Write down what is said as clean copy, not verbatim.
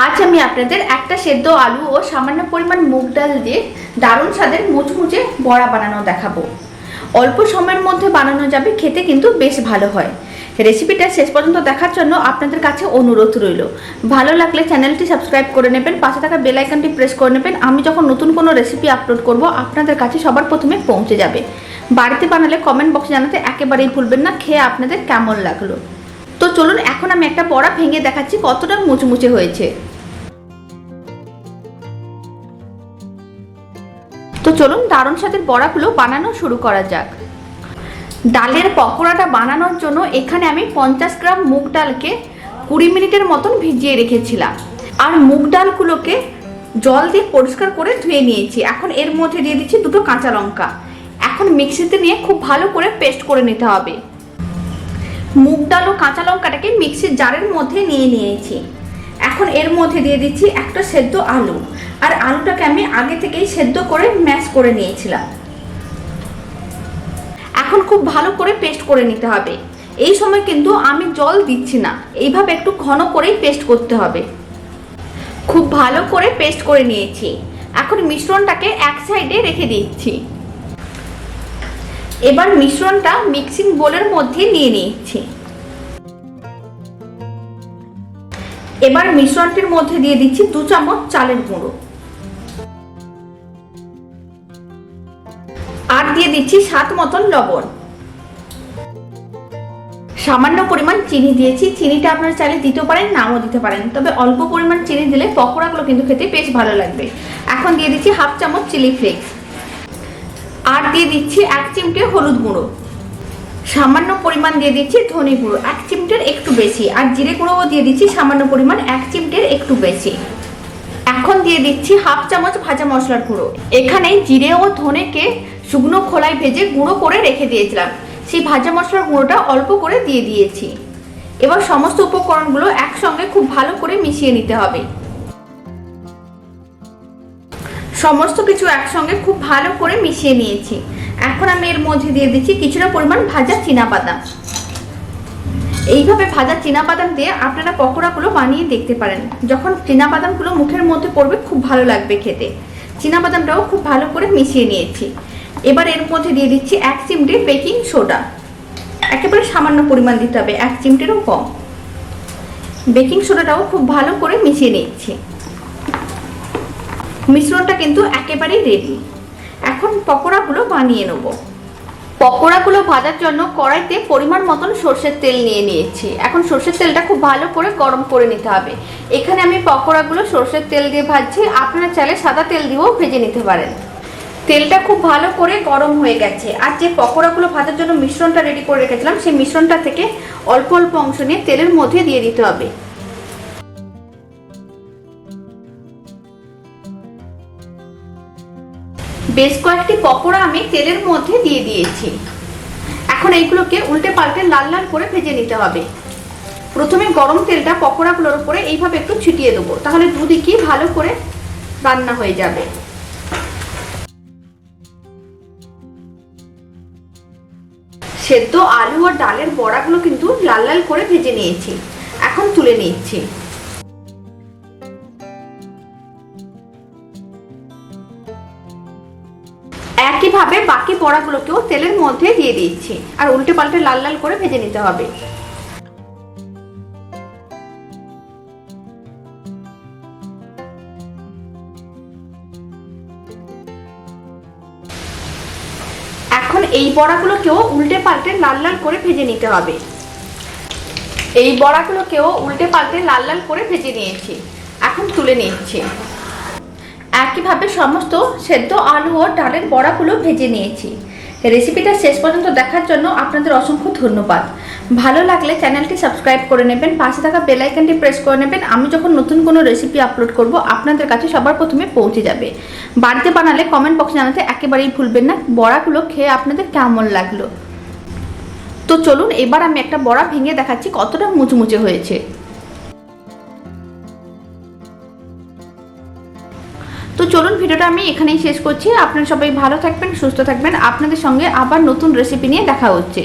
আজ আমি আপনাদের একটা সেদ্ধ আলু ও সামান্য পরিমাণ মুগ ডাল দিয়ে দারুণ স্বাদের মুচমুচে বড়া বানানো দেখাবো। অল্প সময়ের মধ্যে বানানো যাবে, খেতে কিন্তু বেশ ভালো হয়। রেসিপিটা শেষ পর্যন্ত দেখার জন্য আপনাদের কাছে অনুরোধ রইল। ভালো লাগলে চ্যানেলটি সাবস্ক্রাইব করে নেবেন, পাশে থাকা বেল আইকনটি প্রেস করে নেবেন। আমি যখন নতুন কোনো রেসিপি আপলোড করব আপনাদের কাছে সবার প্রথমে পৌঁছে যাবে। বাড়িতে বানালে কমেন্ট বক্সে জানাতে একেবারেই ভুলবেন না খেয়ে আপনাদের কেমন লাগলো। তো চলুন এখন আমি একটা বড়া ভেঙে দেখাচ্ছি কতটা মুচমুচে হয়েছে। তো চলুন দারুণ স্বাদের বড়াগুলো বানানো শুরু করা যাক। ডালের পকোড়াটা বানানোর জন্য এখানে আমি 50 গ্রাম মুগ ডালকে 20 মিনিটের মতন ভিজিয়ে রেখেছিলাম। আর মুগ ডালগুলোকে জল দিয়ে পরিষ্কার করে ধুয়ে নিয়েছি। এখন এর মধ্যে দিয়ে দিচ্ছি দুটো কাঁচা লঙ্কা। এখন মিক্সিতে নিয়ে খুব ভালো করে পেস্ট করে নিতে হবে। মুগ ডাল ও কাঁচা লঙ্কাটাকে মিক্সির জারের মধ্যে নিয়ে নিয়েছি। এখন এর মধ্যে দিয়ে দিচ্ছি একটা সেদ্ধ আলু। আর আলুটাকে আমি আগে থেকেই সেদ্ধ করে ম্যাশ করে নিয়েছিলাম। এখন খুব ভালো করে পেস্ট করে নিতে হবে। এই সময় কিন্তু আমি জল দিচ্ছি না, এইভাবে একটু ঘন করেই পেস্ট করতে হবে। খুব ভালো করে পেস্ট করে নিয়েছি। এখন মিশ্রণটাকে এক সাইডে রেখে দিচ্ছি। এবার মিশ্রণটা মিক্সিং বোলের মধ্যে নিয়ে নিচ্ছি। এবার মিশ্রণটির মধ্যে দিয়ে দিচ্ছি 2 চামচ চালের গুঁড়ো। আর দিয়ে দিচ্ছি স্বাদ মতন লবণ। সামান্য পরিমাণ চিনি দিয়েছি। চিনিটা আপনারা চাইলে দিতে পারেন, নাও দিতে পারেন, তবে অল্প পরিমাণ চিনি দিলে পকোড়াগুলো কিন্তু খেতে বেশ ভালো লাগবে। এখন দিয়ে দিচ্ছি 1/2 চামচ চিলি ফ্লেক্স। আর দিয়ে দিচ্ছি 1 চিমটে হলুদ গুঁড়ো। সামান্য পরিমাণ দিয়ে দিচ্ছি ধনে গুঁড়ো 1 চিমটের একটু বেশি। আর জিরে গুঁড়োও দিয়ে দিচ্ছি সামান্য পরিমাণ 1 চিমটের একটু বেশি। এখন দিয়ে দিচ্ছি 1/2 চামচ ভাজা মশলার গুঁড়ো। এখানে জিরে ও ধনেকে শুকনো খোলায় ভেজে গুঁড়ো করে রেখে দিয়েছিলাম, সেই ভাজা মশলার গুঁড়োটা অল্প করে দিয়ে দিয়েছি। এবার সমস্ত উপকরণগুলো একসঙ্গে খুব ভালো করে মিশিয়ে নিতে হবে। সমস্ত কিছু একসঙ্গে খুব ভালো করে মিশিয়ে নিয়েছি। এখন আমি এর মধ্যে দিয়ে দিচ্ছি কিছুটা পরিমাণ ভাজা চীনাবাদাম। এইভাবে ভাজা চীনাবাদাম দিয়ে আপনারা পকোড়াগুলো বানিয়ে দেখতে পারেন। যখন চীনাবাদামগুলো মুখের মধ্যে পড়বে খুব ভালো লাগবে খেতে। চীনাবাদামটাও খুব ভালো করে মিশিয়ে নিয়েছি। এবার এর মধ্যে দিয়ে দিচ্ছি 1 চিমটে বেকিং সোডা। একেবারে সামান্য পরিমাণ দিতে হবে, 1 চিমটেরও কম। বেকিং সোডাটাও খুব ভালো করে মিশিয়ে নিচ্ছি। মিশ্রণটা কিন্তু একেবারেই রেডি। এখন পকোড়াগুলো বানিয়ে নেব। পকোড়াগুলো ভাজার জন্য কড়াইতে পরিমাণ মতন সরষের তেল নিয়ে নিয়েছি। এখন সরষের তেলটা খুব ভালো করে গরম করে নিতে হবে। এখানে আমি পকোড়াগুলো সরষের তেল দিয়ে ভাজছি, আপনারা চাইলে সাদা তেল দিয়েও ভেজে নিতে পারেন। তেলটা খুব ভালো করে গরম হয়ে গেছে। আর যে পকোড়াগুলো ভাজার জন্য মিশ্রণটা রেডি করে রেখেছিলাম, সেই মিশ্রণটা থেকে অল্প অল্প অংশ নিয়ে তেলের মধ্যে দিয়ে দিতে হবে। বেশ কয়েকটি পকোড়া আমি তেলের মধ্যে দিয়ে দিয়েছি। এখন এইগুলোকে উল্টে পাল্টে লাল লাল করে ভেজে নিতে হবে। প্রথমে গরম তেলটা পকোড়াগুলোর উপরে এইভাবে একটু ছিটিয়ে দেবো, তাহলে দুদিকেই ভালো করে রান্না হয়ে যাবে। সেদ্ধ আলু আর ডালের বড়াগুলো কিন্তু লাল লাল করে ভেজে নিয়েছি। এখন তুলে নিচ্ছি। একইভাবে বাকি বড়াগুলোকেও তেলের মধ্যে দিয়ে দিচ্ছি। আর উল্টে পাল্টে লাল লাল করে ভেজে নিতে হবে। এখন এই বড়াগুলোকেও উল্টে পাল্টে লাল লাল করে ভেজে নিতে হবে। এই বড়াগুলোকেও উল্টে পাল্টে লাল লাল করে ভেজে নিয়েছি। এখন তুলে নিচ্ছি। একইভাবে সমস্ত সেদ্ধ আলু ও ডালের বড়াগুলো ভেজে নিয়েছি। রেসিপিটা শেষ পর্যন্ত দেখার জন্য আপনাদের অসংখ্য ধন্যবাদ। ভালো লাগলে চ্যানেলটি সাবস্ক্রাইব করে নেবেন, পাশে থাকা বেল আইকনটি প্রেস করে নেবেন। আমি যখন নতুন কোনো রেসিপি আপলোড করব আপনাদের কাছে সবার প্রথমে পৌঁছে যাবে। বাড়িতে বানালে কমেন্ট বক্সে জানাতে একেবারেই ভুলবেন না বড়াগুলো খেয়ে আপনাদের কেমন লাগলো। তো চলুন এবার আমি একটা বড়া ভেঙে দেখাচ্ছি কতটা মুচমুচে হয়েছে। তো চলুন ভিডিওটা আমি এখানেই শেষ করছি। আপনারা সবাই ভালো থাকবেন, সুস্থ থাকবেন। আপনাদের সঙ্গে আবার নতুন রেসিপি নিয়ে দেখা হচ্ছে।